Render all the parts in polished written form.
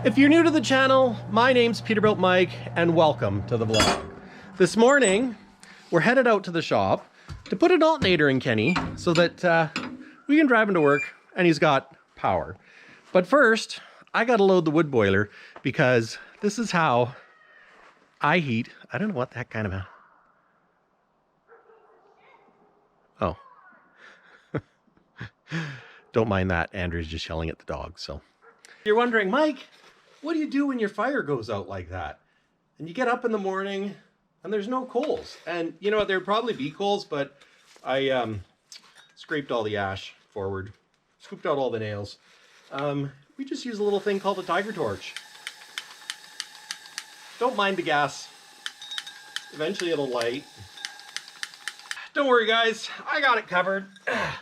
If you're new to the channel, my name's Peterbilt Mike and welcome to the vlog. This morning, we're headed out to the shop to put an alternator in Kenny so that we can drive him to work and he's got power. But first, I gotta load the wood boiler because this is how I heat. I don't know what that kind of a... Oh. Don't mind that. Andrew's just yelling at the dog, so. You're wondering, Mike, what do you do when your fire goes out like that? And you get up in the morning and there's no coals. And you know what, there'd probably be coals, but I scraped all the ash forward, scooped out all the nails. We just use a little thing called a tiger torch. Don't mind the gas. Eventually it'll light. Don't worry guys, I got it covered. I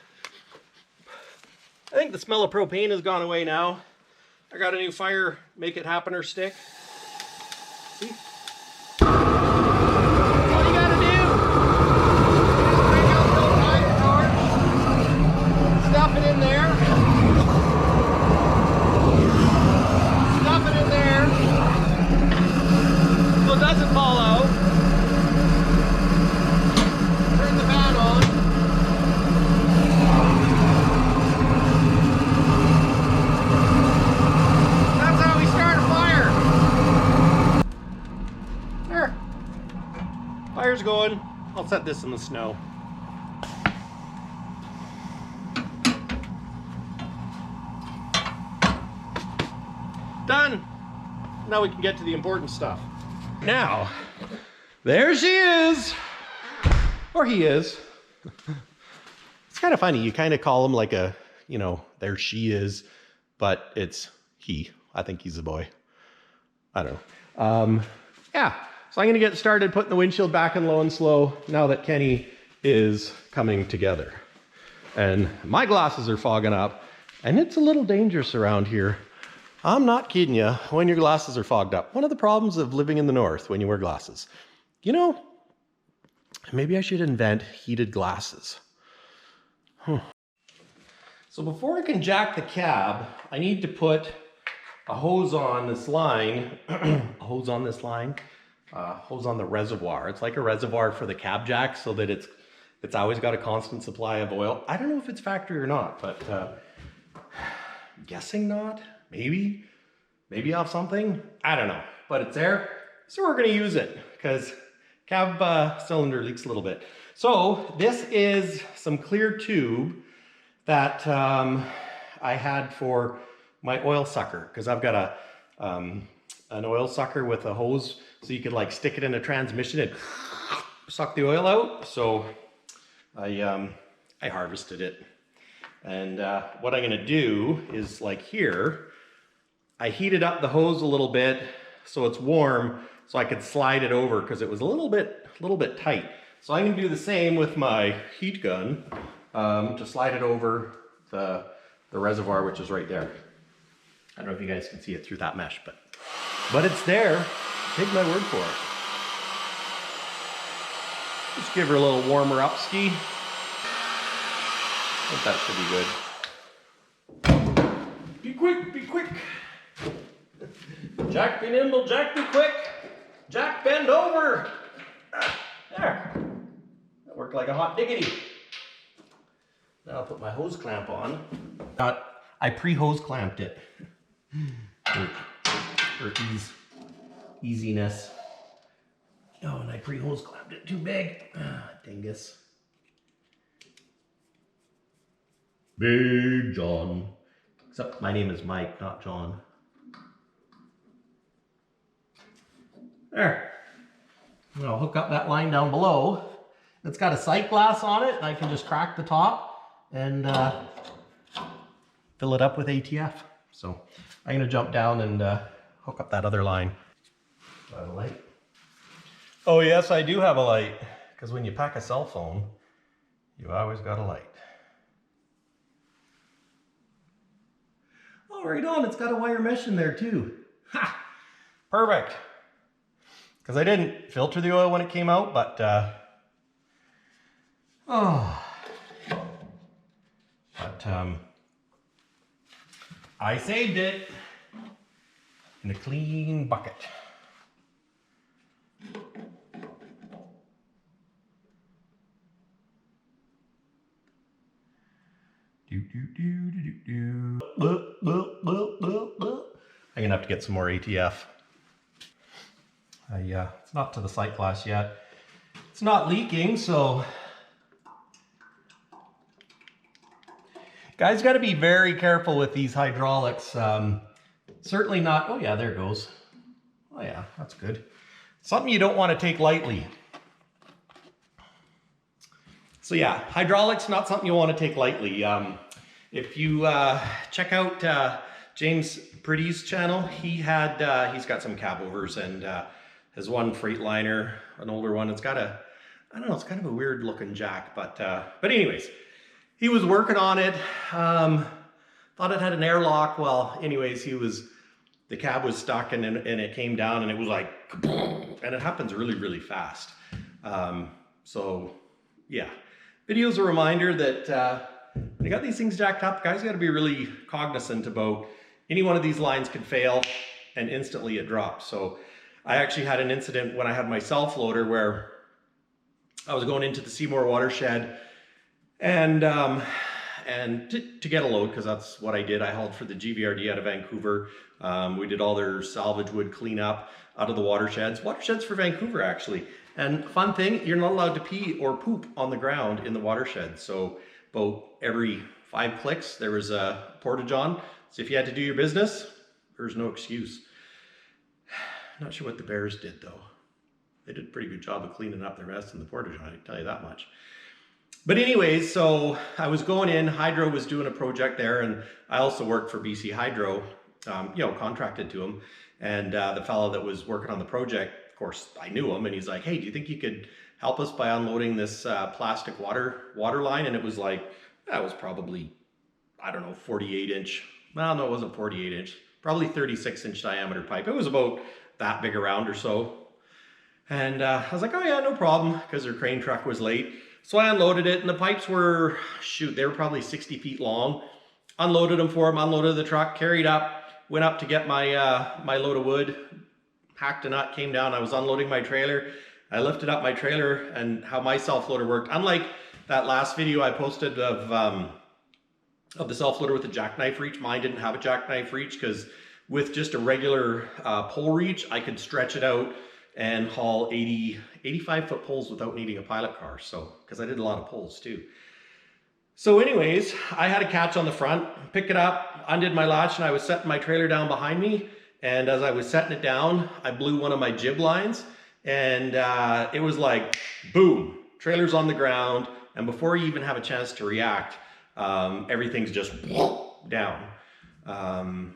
think the smell of propane has gone away now. I got a new fire make it happener stick. See? All you gotta do is bring out the tiger torch, stuff it in there. Stuff it in there so it doesn't fall out. Turn the fan on. That's how we start a fire. There. Fire's going. I'll set this in the snow. Done. Now we can get to the important stuff. Now, there she is. Or he is. It's kind of funny. You kind of call him like a, you know, there she is, but it's he. I think he's a boy. I don't know. Yeah, so I'm going to get started putting the windshield back in low and slow now that Kenny is coming together. And my glasses are fogging up, and it's a little dangerous around here. I'm not kidding you when your glasses are fogged up. One of the problems of living in the north when you wear glasses. You know, maybe I should invent heated glasses. So before I can jack the cab, I need to put a hose on this line, hose on the reservoir. It's like a reservoir for the cab jack so that it's always got a constant supply of oil. I don't know if it's factory or not, but I'm guessing not. Maybe off something. I don't know, but it's there. So we're gonna use it because cab cylinder leaks a little bit. So this is some clear tube that I had for my oil sucker, because I've got an oil sucker with a hose so you could like stick it in a transmission and suck the oil out. So I harvested it. And what I'm gonna do is like here, I heated up the hose a little bit so it's warm so I could slide it over because it was a little bit tight. So I'm gonna do the same with my heat gun to slide it over the reservoir, which is right there. I don't know if you guys can see it through that mesh, but it's there. Take my word for it. Just give her a little warmer up ski. I think that should be good. Be quick, be quick. Jack, be nimble, Jack, be quick. Jack, bend over. There. That worked like a hot diggity. Now I'll put my hose clamp on. I pre-hose clamped it for easiness. Oh, and I pre-hose clamped it too big. Dingus. Big John. Except my name is Mike, not John. There. And I'll hook up that line down below. It's got a sight glass on it, and I can just crack the top and fill it up with ATF. So I'm gonna jump down and hook up that other line. Do I have a light? Oh yes, I do have a light. Because when you pack a cell phone, you always got a light. Oh, right on, it's got a wire mesh in there too. Ha! Perfect. Because I didn't filter the oil when it came out, but I saved it. in a clean bucket. I'm gonna have to get some more ATF. It's not to the sight glass yet. It's not leaking, so guys, got to be very careful with these hydraulics. Certainly not. Oh yeah, there it goes. Oh yeah, that's good. Something you don't want to take lightly. So yeah, hydraulics, not something you want to take lightly. If you check out James Pretty's channel, he's got some Cabovers and has one Freightliner, an older one. It's got a, I don't know, it's kind of a weird looking jack, but anyways, he was working on it. Thought it had an airlock. Well, anyways, the cab was stuck and it came down and it was like, and it happens really, really fast. So yeah, video's a reminder that when you got these things jacked up, guys got to be really cognizant about any one of these lines could fail and instantly it drops. So I actually had an incident when I had my self-loader where I was going into the Seymour watershed and to get a load, because that's what I did. I hauled for the GVRD out of Vancouver. We did all their salvage wood cleanup out of the watersheds for Vancouver actually. And fun thing, you're not allowed to pee or poop on the ground in the watershed. So about every 5 clicks, there was a portage on. So if you had to do your business, there's no excuse. Not sure what the bears did though. They did a pretty good job of cleaning up the rest in the portage on, I can tell you that much. But anyways, so I was going in, Hydro was doing a project there, and I also worked for BC Hydro, you know, contracted to him. And the fellow that was working on the project, of course, I knew him, and he's like, hey, do you think you could help us by unloading this plastic water line? And it was like, that was probably, I don't know, 48 inch. Well, no, it wasn't 48 inch, probably 36 inch diameter pipe. It was about that big around or so. And I was like, oh yeah, no problem, because their crane truck was late. So I unloaded it, and the pipes were, shoot, they were probably 60 feet long. Unloaded them for him, unloaded the truck, carried up, went up to get my my load of wood, hacked a nut, came down. I was unloading my trailer. I lifted up my trailer, and how my self-loader worked, unlike that last video I posted of the self-loader with the jackknife reach, mine didn't have a jackknife reach, because with just a regular pole reach, I could stretch it out and haul 85 foot poles without needing a pilot car. So, because I did a lot of poles too. So anyways, I had a catch on the front, pick it up, undid my latch, and I was setting my trailer down behind me. And as I was setting it down, I blew one of my jib lines, and it was like, boom, trailer's on the ground. And before you even have a chance to react, everything's just down.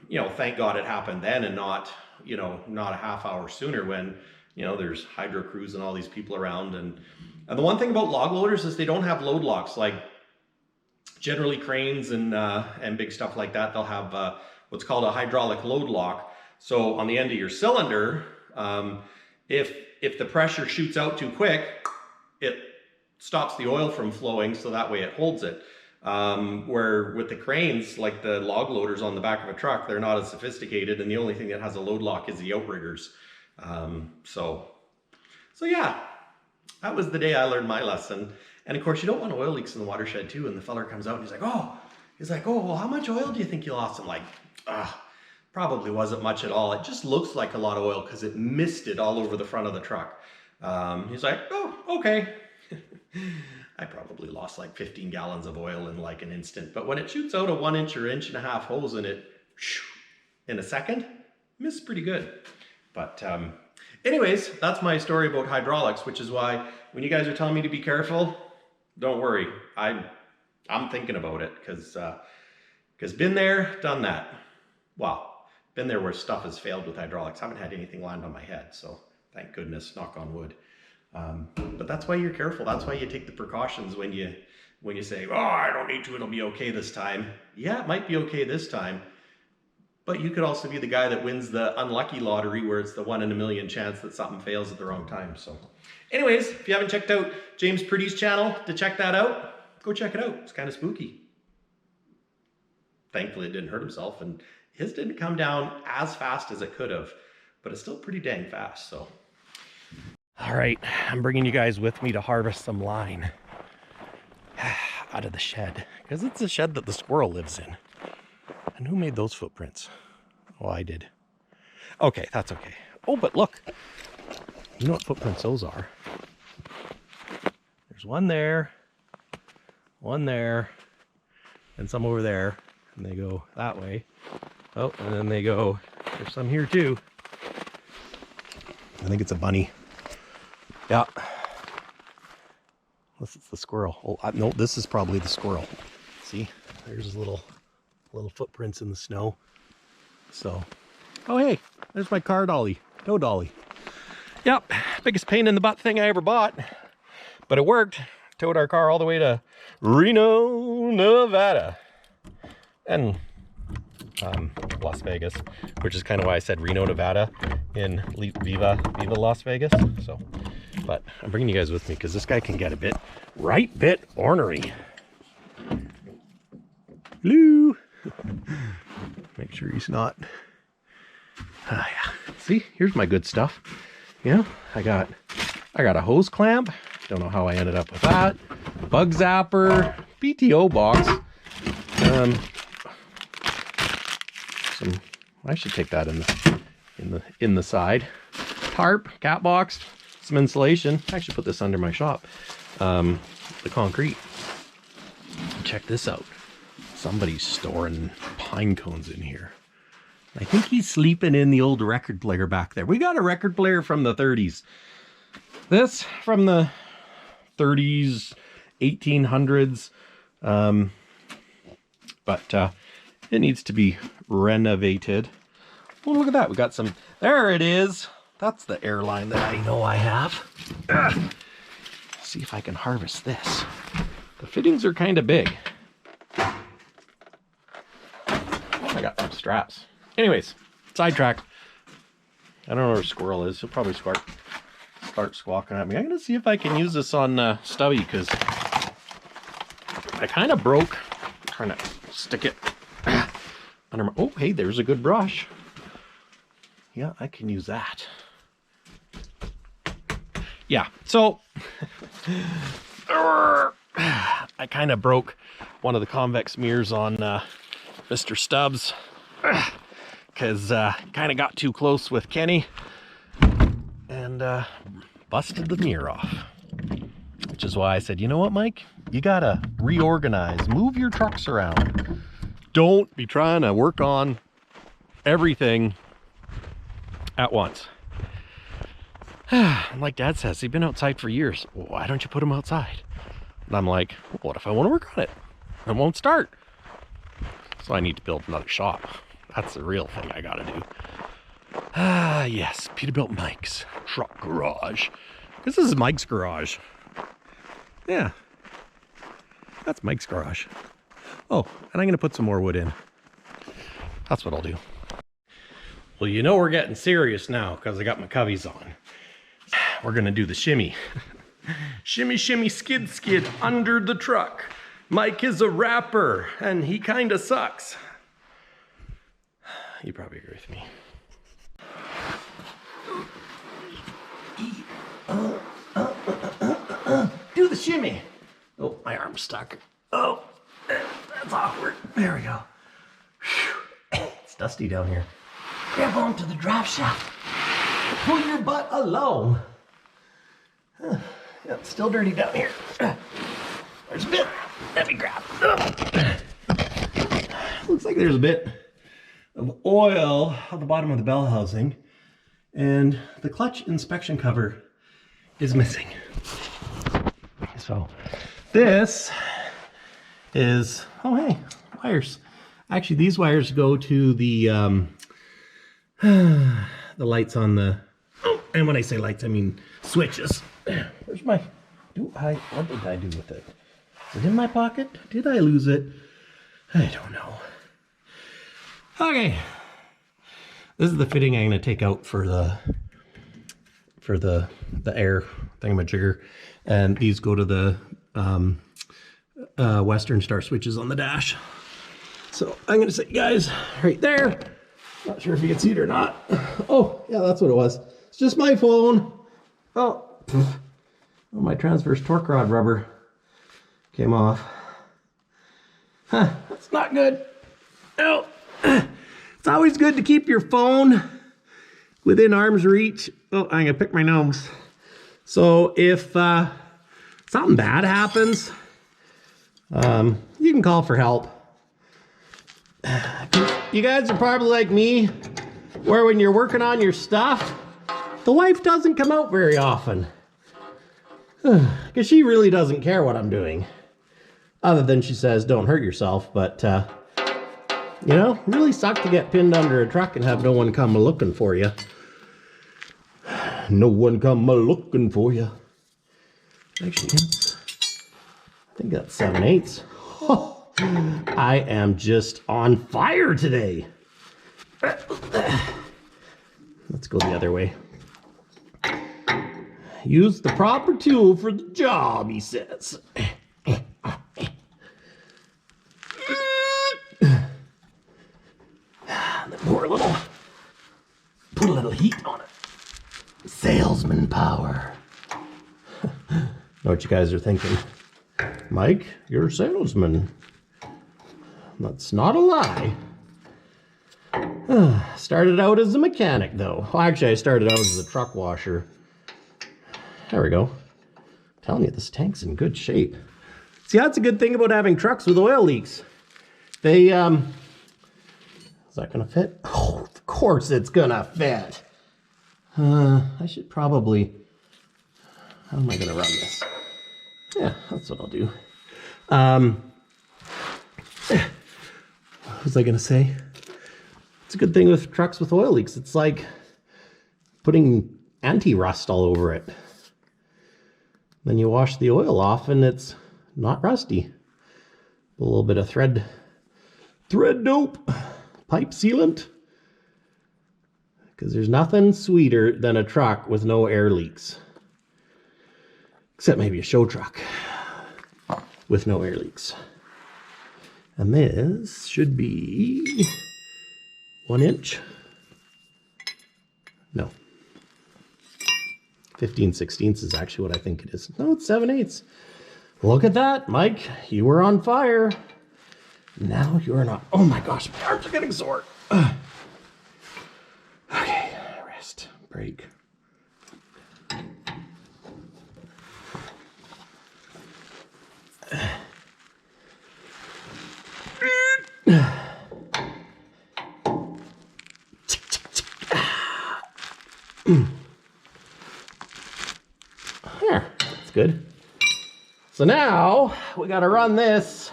You know, thank God it happened then and not, you know, not a half hour sooner when, you know, there's hydro crews and all these people around. And the one thing about log loaders is they don't have load locks. Like generally cranes and big stuff like that, they'll have what's called a hydraulic load lock. So on the end of your cylinder, if the pressure shoots out too quick, it stops the oil from flowing, so that way it holds it. Where with the cranes, like the log loaders on the back of a truck, they're not as sophisticated, and the only thing that has a load lock is the outriggers. So yeah, that was the day I learned my lesson. And of course, you don't want oil leaks in the watershed too. And the fella comes out and he's like, oh, well, how much oil do you think you lost? I'm like, probably wasn't much at all. It just looks like a lot of oil because it misted all over the front of the truck. He's like, oh, okay. I probably lost like 15 gallons of oil in like an instant. But when it shoots out a 1 inch or 1.5 inch hose and it, in a second, misses pretty good. But anyways, that's my story about hydraulics, which is why when you guys are telling me to be careful, don't worry. I'm thinking about it because been there, done that. Well, been there where stuff has failed with hydraulics. Haven't had anything land on my head, so thank goodness, knock on wood. But that's why you're careful. That's why you take the precautions when you say, oh, I don't need to, it'll be okay this time. Yeah, it might be okay this time, but you could also be the guy that wins the unlucky lottery where it's the 1 in a million chance that something fails at the wrong time. So anyways, if you haven't checked out James Pretty's channel to check that out, go check it out. It's kind of spooky. Thankfully it didn't hurt himself, and His didn't come down as fast as it could have, but it's still pretty dang fast, so. All right, I'm bringing you guys with me to harvest some line out of the shed, because it's a shed that the squirrel lives in. And who made those footprints? Oh, I did. Okay, that's okay. Oh, but look, you know what footprints those are? There's one there, and some over there, and they go that way. Oh, and then they go, there's some here too. I think it's a bunny. Yeah. Unless it's the squirrel. Oh, no, this is probably the squirrel. See, there's little footprints in the snow. So, oh hey, there's my car dolly, tow dolly. Yep, biggest pain in the butt thing I ever bought, but it worked. Towed our car all the way to Reno, Nevada, and Las Vegas, which is kind of why I said Reno, Nevada in Viva Las Vegas. So, but I'm bringing you guys with me because this guy can get a bit ornery. Hello. Make sure he's not. Yeah. See, here's my good stuff. Yeah, I got a hose clamp. Don't know how I ended up with that. Bug zapper, PTO box. I should take that in the side. Tarp, cat box, some insulation. I should put this under my shop. The concrete. Check this out. Somebody's storing pine cones in here. I think he's sleeping in the old record player back there. We got a record player from the 30s. This from the 30s, 1800s. But it needs to be renovated. Oh, look at that. We got some. There it is. That's the airline that I know I have. See if I can harvest this. The fittings are kind of big. I got some straps. Anyways, sidetracked. I don't know where Squirrel is. He'll probably start squawking at me. I'm gonna see if I can use this on Stubby, because I kind of broke trying to stick it under my. Oh, hey, there's a good brush. Yeah, I can use that. Yeah, so I kind of broke one of the convex mirrors on Mr. Stubbs, because kind of got too close with Kenny and busted the mirror off. Which is why I said, you know what, Mike? You gotta reorganize, move your trucks around. Don't be trying to work on everything at once. Like Dad says, he's been outside for years. Why don't you put him outside? And I'm like, what if I want to work on it? It won't start. So I need to build another shop. That's the real thing I gotta do. Yes, Peterbilt Mike's truck garage. This is Mike's garage. Yeah, that's Mike's garage. Oh, and I'm gonna put some more wood in. That's what I'll do. Well, you know we're getting serious now because I got my coveys on. We're gonna do the shimmy. Shimmy, shimmy, skid, skid under the truck. Mike is a rapper and he kinda sucks. You probably agree with me. Do the shimmy. Oh, my arm's stuck. Oh, that's awkward. There we go. Whew. It's dusty down here. Grab onto the draft shaft. Pull your butt along. Yeah, it's still dirty down here. There's a bit. Let me grab. Looks like there's a bit of oil at the bottom of the bell housing, and the clutch inspection cover is missing. So this is, oh hey, wires. Actually, these wires go to the lights on the, oh, and when I say lights, I mean switches. Where's my, what did I do with it? Is it in my pocket? Did I lose it? I don't know. Okay. This is the fitting I'm gonna take out for the air thingamajigger, and these go to the Western Star switches on the dash. So I'm gonna set you guys right there. Not sure if you can see it or not. Oh, yeah, that's what it was. It's just my phone. Oh, my transverse torque rod rubber came off. Huh, that's not good. No. It's always good to keep your phone within arm's reach. Oh, I'm gonna pick my nose. So if something bad happens, you can call for help. You guys are probably like me, where when you're working on your stuff, the wife doesn't come out very often. Because she really doesn't care what I'm doing. Other than she says, don't hurt yourself. But, you know, really sucks to get pinned under a truck and have no one come looking for you. No one come looking for you. Actually, I think that's 7/8. Oh, I am just on fire today. Let's go the other way. Use the proper tool for the job, he says. Put a little heat on it. Salesman power. Know what you guys are thinking? Mike, you're a salesman. That's not a lie. Started out as a mechanic, though. Well, actually, I started out as a truck washer. There we go. I'm telling you, this tank's in good shape. See, that's a good thing about having trucks with oil leaks. They, is that gonna fit? Oh, of course it's gonna fit. I should probably, how am I gonna run this? Yeah, that's what I'll do. What was I gonna say? It's a good thing with trucks with oil leaks. It's like putting anti-rust all over it. Then you wash the oil off and it's not rusty. A little bit of thread dope, pipe sealant. Because there's nothing sweeter than a truck with no air leaks. Except maybe a show truck with no air leaks. And this should be 1 inch. No. 15/16 is actually what I think it is. No, it's 7/8. Look at that, Mike. You were on fire. Now you are not. Oh my gosh, my arms are getting sore. Okay, rest, break. There, that's good. So now we got to run this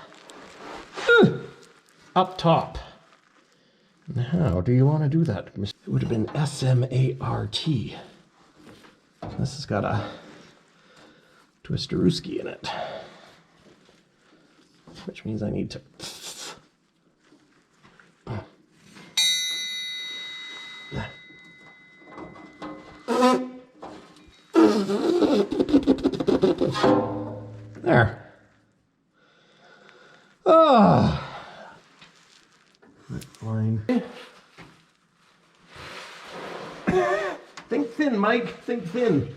up top. How do you want to do that? It would have been S-M-A-R-T. This has got a twisterooski in it, which means I need to. There. Oh. That line. Think thin, Mike. Think thin.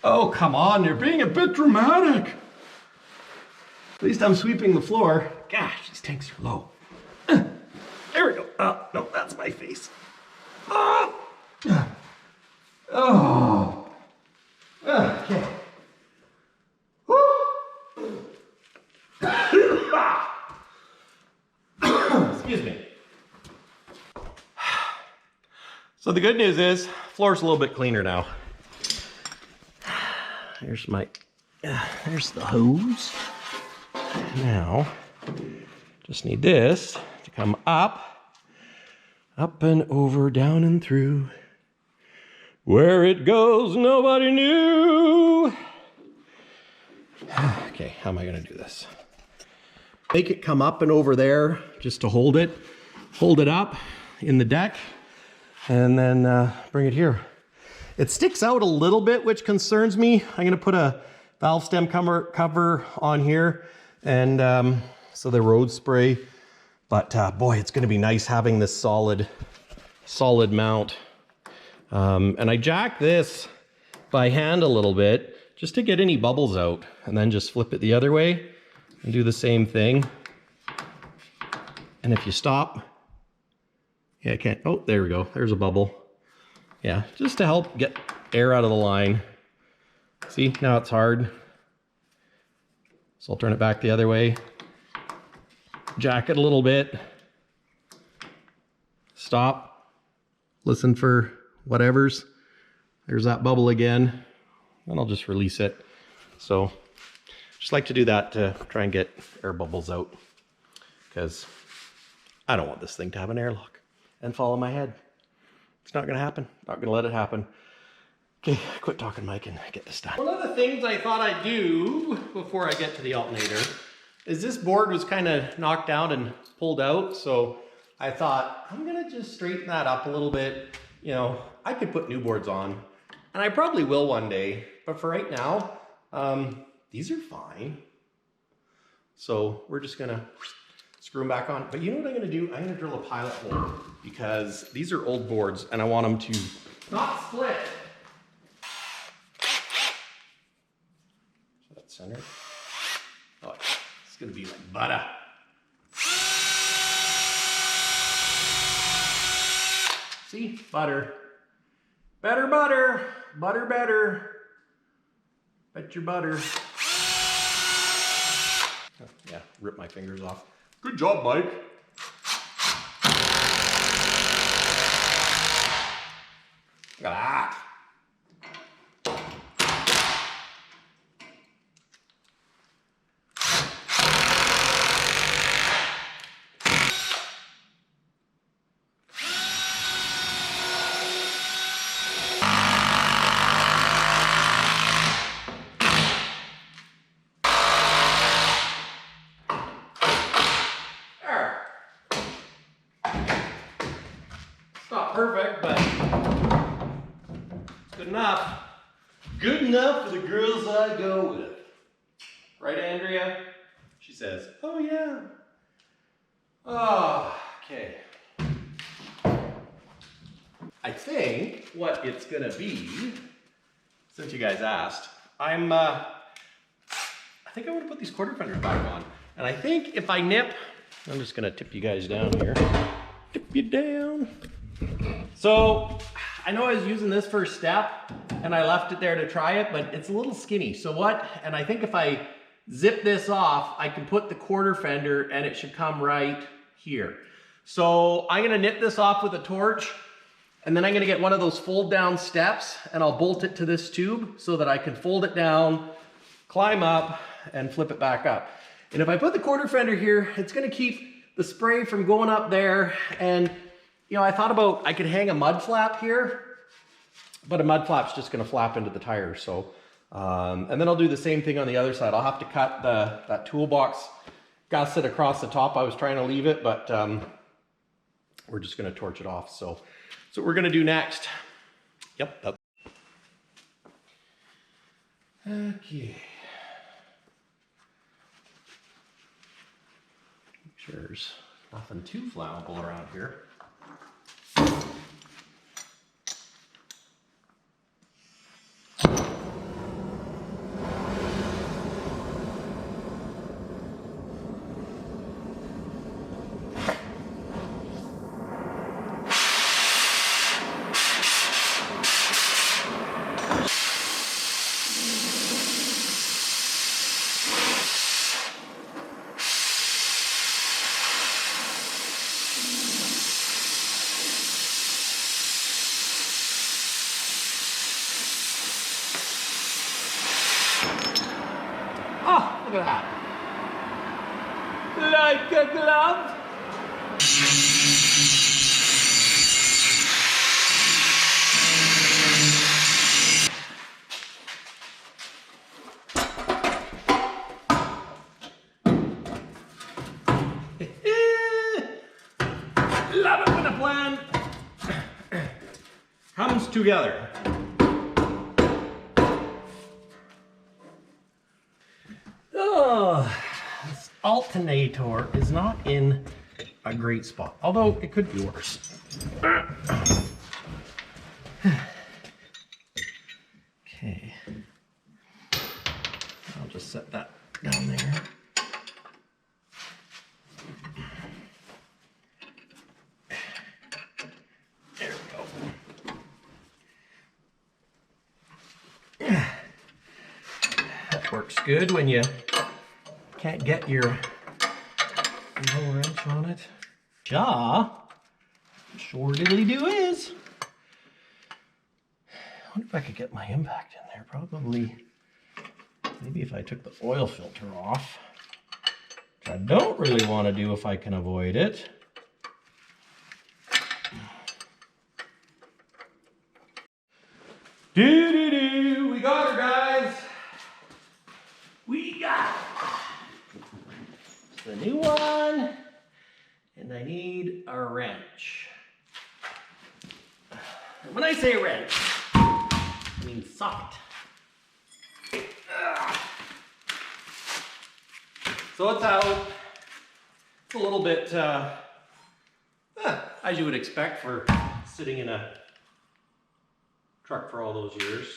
Oh, come on. You're being a bit dramatic. At least I'm sweeping the floor. Gosh, these tanks are low. There we go. Oh, no, that's my face. Oh. Oh. Okay. Excuse me. So the good news is, floor's a little bit cleaner now. There's the hose. Now, just need this to come up and over, down and through. Where it goes, nobody knew. Okay, how am I gonna do this? Make it come up and over there just to hold it up in the deck. and then bring it here. It sticks out a little bit, which concerns me. I'm gonna put a valve stem cover on here, and so the road spray. But boy, it's gonna be nice having this solid mount. And I jack this by hand a little bit just to get any bubbles out, and then just flip it the other way and do the same thing. And if you stop, yeah, I can't, oh, there we go, there's a bubble. Yeah, just to help get air out of the line. See, now it's hard. So I'll turn it back the other way. Jack it a little bit. Stop. Listen for whatever's. There's that bubble again. And I'll just release it. So, just like to do that to try and get air bubbles out. Because I don't want this thing to have an airlock and fall on my head. It's not gonna happen. Not gonna let it happen. Okay, quit talking, Mike, and get this done. One of the things I thought I'd do before I get to the alternator is this board was kind of knocked down and pulled out. So I thought, I'm gonna just straighten that up a little bit. You know, I could put new boards on, and I probably will one day. But for right now, these are fine. So we're just gonna screw them back on. But you know what I'm gonna do? I'm gonna drill a pilot hole, because these are old boards and I want them to not split. So that's center. Oh, it's gonna be like butter. See, butter. Better butter. Butter better. Bet your butter. Oh, yeah, rip my fingers off. Good job, Mike. Look at that. Not perfect, but it's good enough. Good enough for the girls I go with. Right, Andrea? She says, oh yeah. Oh, okay. I think what it's gonna be, since you guys asked, I think I want to put these quarter fenders back on. And I think if I nip, I'm just gonna tip you guys down here. Tip you down. So I know I was using this first step and I left it there to try it, but it's a little skinny. So what, and I think if I zip this off, I can put the quarter fender and it should come right here. So I'm gonna nip this off with a torch, and then I'm gonna get one of those fold down steps and I'll bolt it to this tube so that I can fold it down, climb up and flip it back up. And if I put the quarter fender here, it's gonna keep the spray from going up there. And you know, I thought about, I could hang a mud flap here, but a mud flap's just gonna flap into the tires. So, and then I'll do the same thing on the other side. I'll have to cut that toolbox gusset across the top. I was trying to leave it, but we're just gonna torch it off. So that's what we're gonna do next. Yep. Okay. Make sure there's nothing too flammable around here. Oh, look at that. Like a glove. Love it when a plan comes together. Oh, this alternator is not in a great spot, although it could be worse. Okay, I'll just set that down there. There we go. That works good when you can't get your low wrench on it. Sure diddly do is. I wonder if I could get my impact in there. Probably, maybe if I took the oil filter off, which I don't really want to do if I can avoid it. We got her, guys. We got it. It's the new one, and I need a wrench. And when I say wrench, I mean socket. So it's out. It's a little bit, as you would expect for sitting in a truck for all those years.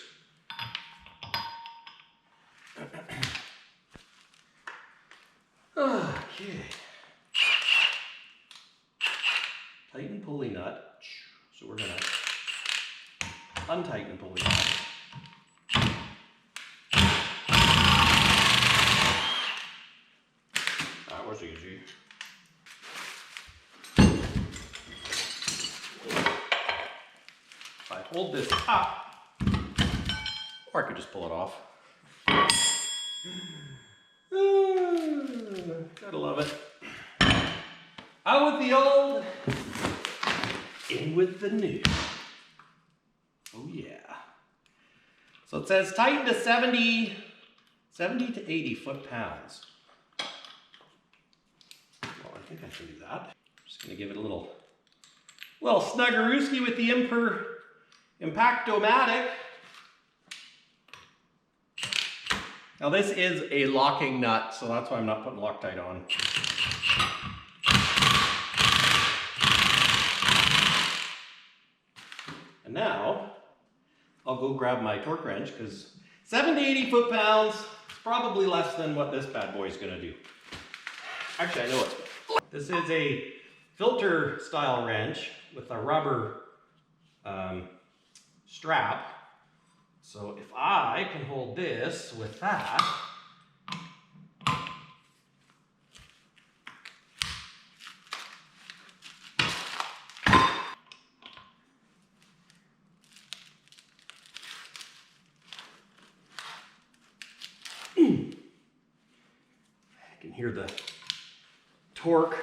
Okay. Tighten pulley nut. So we're gonna untighten pulley nut. That was easy. If I hold this up, or I could just pull it off. Gotta love it. Out with the old, in with the new. Oh yeah. So it says tighten to 70 to 80 foot-pounds. Well, I think I can do that. I'm just gonna give it a little snuggerooski with the Impactomatic. Now this is a locking nut, so that's why I'm not putting Loctite on. And now, I'll go grab my torque wrench, because 70 to 80 foot-pounds is probably less than what this bad boy is gonna do. Actually, I know it's. This is a filter style wrench with a rubber strap. So if I can hold this with that, I can hear the torque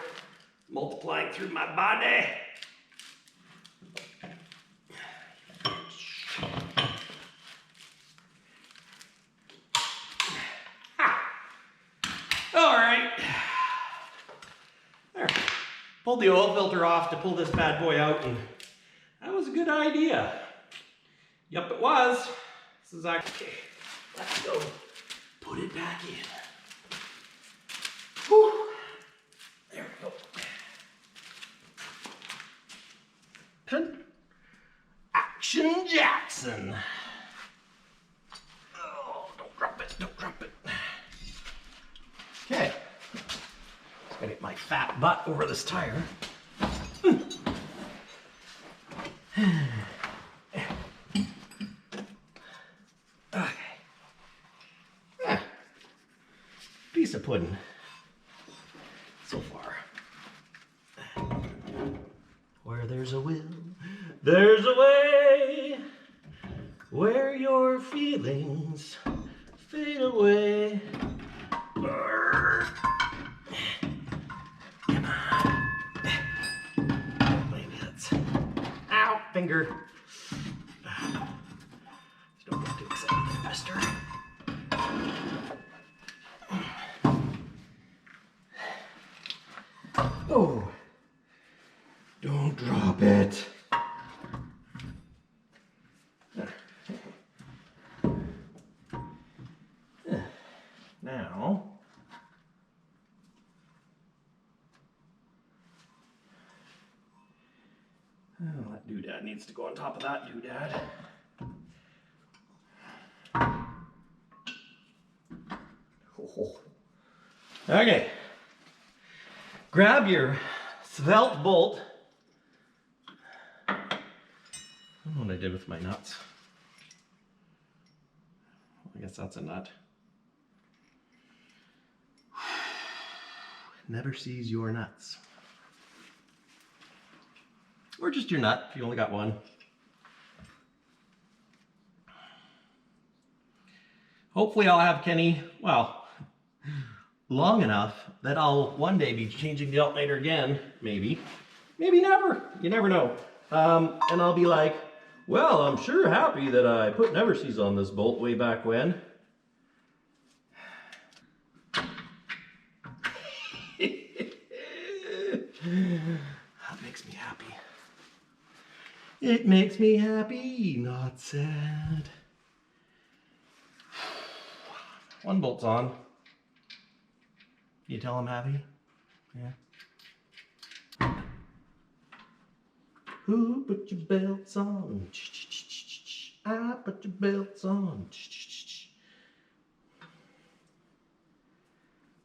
multiplying through my body. Pulled the oil filter off to pull this bad boy out, and that was a good idea. Yep, it was. This is actually, okay, let's go put it back in. Whew. There we go. Action Jackson. Oh, don't drop it, don't drop it. Okay. Gotta get my fat butt over this tire. Okay. Piece of pudding. So far. Where there's a will, there's a way. Where your feelings fade away. Finger. Just don't get too excited there, mister. Oh, don't drop it. That doodad needs to go on top of that doodad. Oh. Okay. Grab your svelte bolt. I don't know what I did with my nuts. I guess that's a nut. Never sees your nuts. Or just your nut if you only got one. Hopefully I'll have Kenny, well, long enough that I'll one day be changing the alternator again, maybe. Maybe never, you never know. And I'll be like, well, I'm sure happy that I put never sees on this bolt way back when. That makes me happy. It makes me happy, not sad. One bolt's on. You tell I'm happy? Yeah. Who put your belts on? I put your belts on.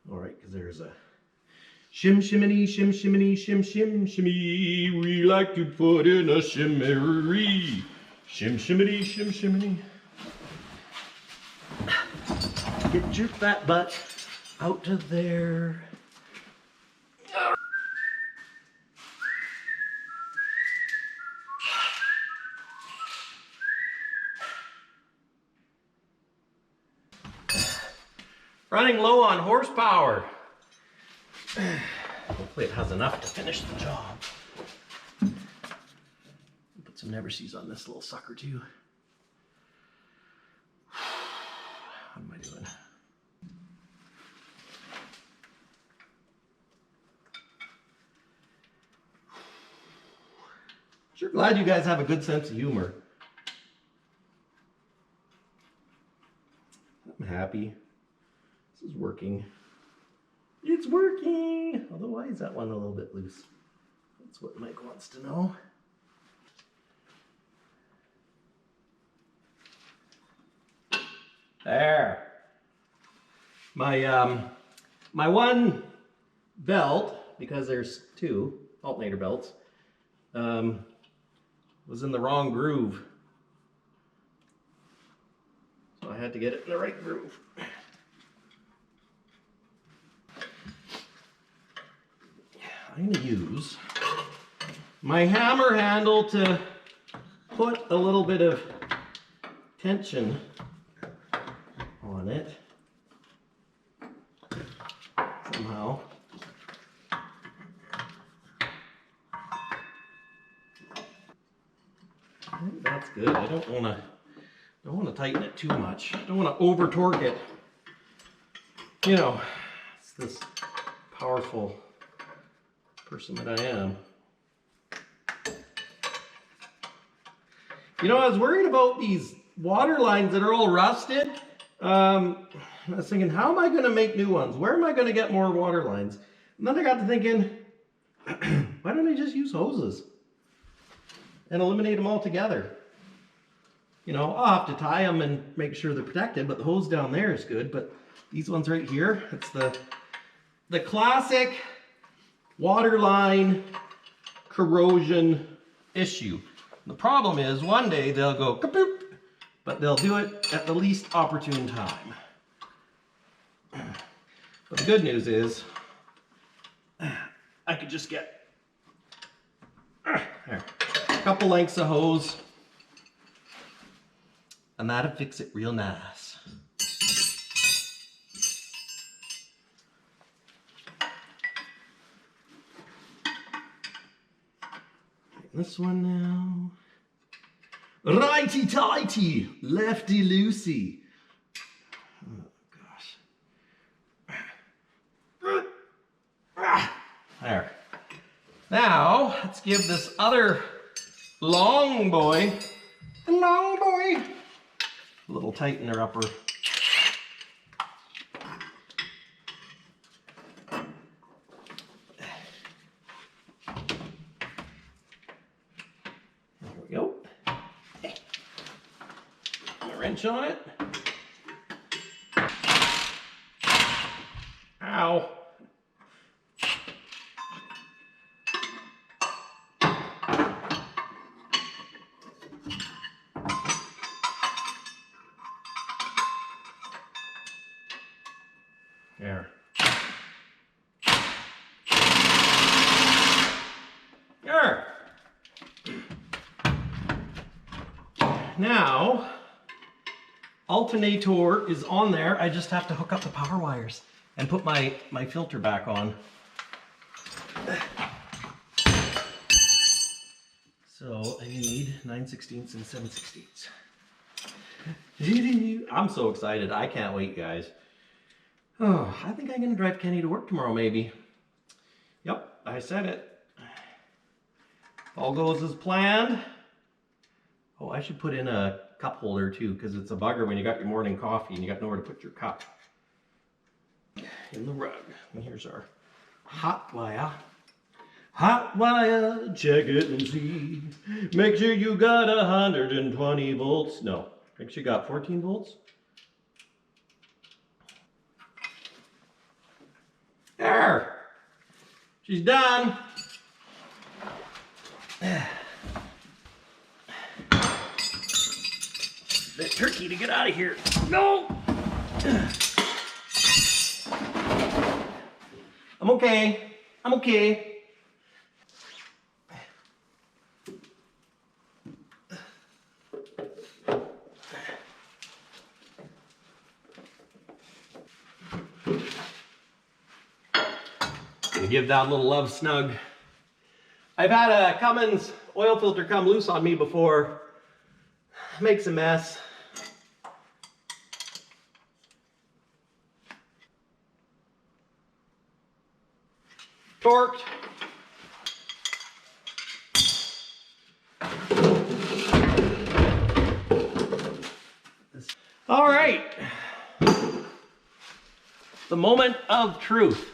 All right, because there's a shim shimmy, shim shimmy, shim shim shimmy. We like to put in a shimmery. Shim shimmy, shim shimmy. Get your fat butt out to there. Running low on horsepower. Hopefully it has enough to finish the job. Put some never sees on this little sucker too. What am I doing? Sure glad you guys have a good sense of humor. I'm happy. This is working. It's working! Although, why is that one a little bit loose? That's what Mike wants to know. There. My one belt, because there's two alternator belts, was in the wrong groove. So I had to get it in the right groove. I'm going to use my hammer handle to put a little bit of tension on it somehow. I think that's good. I don't want to tighten it too much. I don't want to over torque it. You know, it's this powerful person that I am. You know, I was worried about these water lines that are all rusted. I was thinking, how am I going to make new ones? Where am I going to get more water lines? And then I got to thinking, why don't I just use hoses and eliminate them altogether? You know, I'll have to tie them and make sure they're protected, but the hose down there is good. But these ones right here, it's the classic water line corrosion issue. The problem is one day they'll go kapoop, but they'll do it at the least opportune time. But the good news is I could just get there, a couple lengths of hose and that'll fix it real nice. This one now. Righty tighty, lefty loosey. Oh gosh. There. Now let's give this other long boy, a little tightener upper. wrench on it. Ow. There. There. Now, alternator is on there. I just have to hook up the power wires and put my filter back on. So I need 9/16 and 7/16. I'm so excited. I can't wait, guys. Oh, I think I'm gonna drive Kenny to work tomorrow, maybe. Yep, I said it. All goes as planned. Oh, I should put in a cup holder too, because it's a bugger when you got your morning coffee and you got nowhere to put your cup. In the rug. And here's our hot wire. Hot wire, check it and see. Make sure you got 120 volts. No, make sure you got 14 volts. There. She's done. Bit tricky to get out of here. No! I'm okay. I'm okay. Gonna give that a little love snug. I've had a Cummins oil filter come loose on me before. Makes a mess. Torqued. All right. The moment of truth.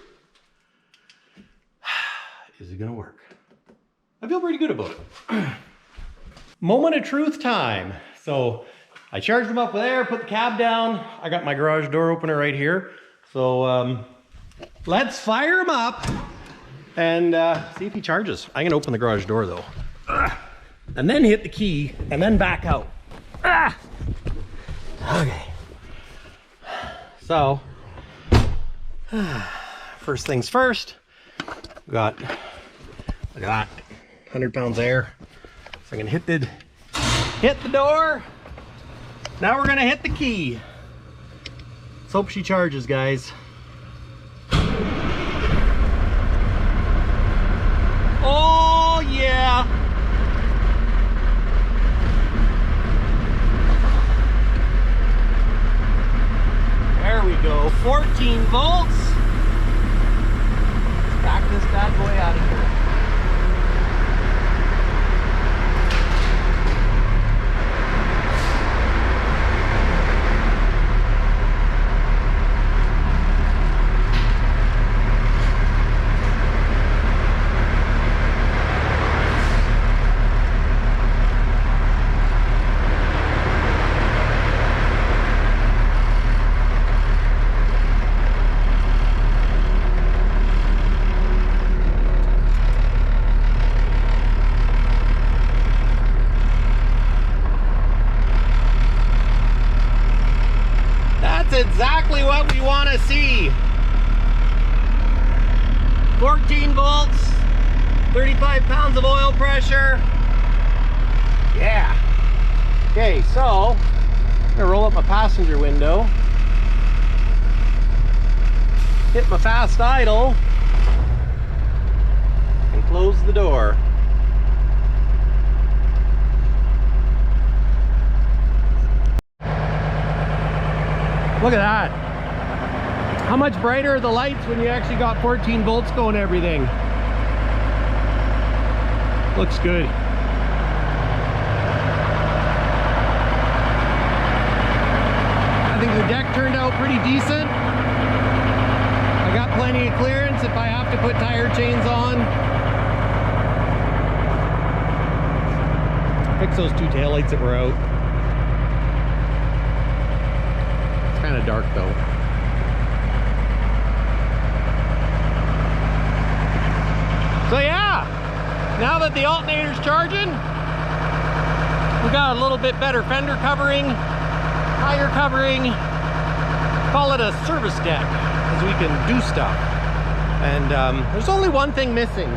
Is it gonna work? I feel pretty good about it. Moment of truth time. So I charged them up there, put the cab down. I got my garage door opener right here. So let's fire him up and see if he charges. I'm gonna open the garage door though. And then hit the key and then back out. Okay. So, first things first, got, look at that, 100 pounds air. So I'm gonna hit the door. Now we're gonna hit the key. Let's hope she charges, guys. Oh yeah. There we go, 14 volts. Let's back this bad boy out of here. Exactly what we want to see. 14 volts, 35 pounds of oil pressure. Yeah. Okay, so I'm gonna roll up my passenger window, hit my fast idle, and close the door. Look at that. How much brighter are the lights when you actually got 14 volts going and everything? Looks good. I think the deck turned out pretty decent. I got plenty of clearance if I have to put tire chains on. Fix those two taillights that were out. kind of dark though. So yeah, now that the alternator's charging, we got a little bit better fender covering, tire covering, call it a service deck, because we can do stuff. And there's only one thing missing.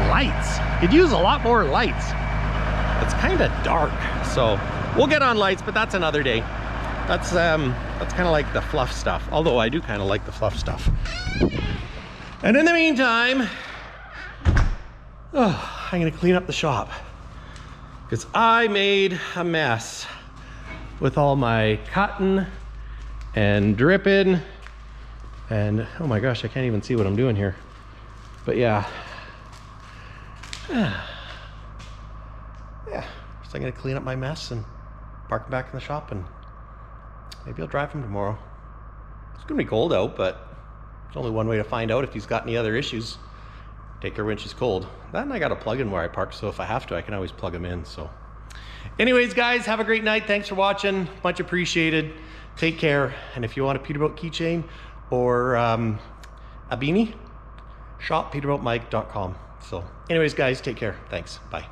Lights. Could use a lot more lights. It's kind of dark, so we'll get on lights, but that's another day. That's kind of like the fluff stuff, although I do kind of like the fluff stuff. And in the meantime, I'm gonna clean up the shop because I made a mess with all my cutting and dripping, and oh my gosh, I can't even see what I'm doing here. But yeah, so I'm gonna clean up my mess and park him back in the shop, and maybe I'll drive him tomorrow. It's gonna be cold out, but there's only one way to find out if he's got any other issues. Take her when she's cold. Then I got a plug-in where I park, so if I have to, I can always plug him in. So anyways, guys, have a great night. Thanks for watching. Much appreciated. Take care. And if you want a Peterbilt keychain or a beanie, shop peterbiltmike.com. So anyways, guys, take care. Thanks. Bye.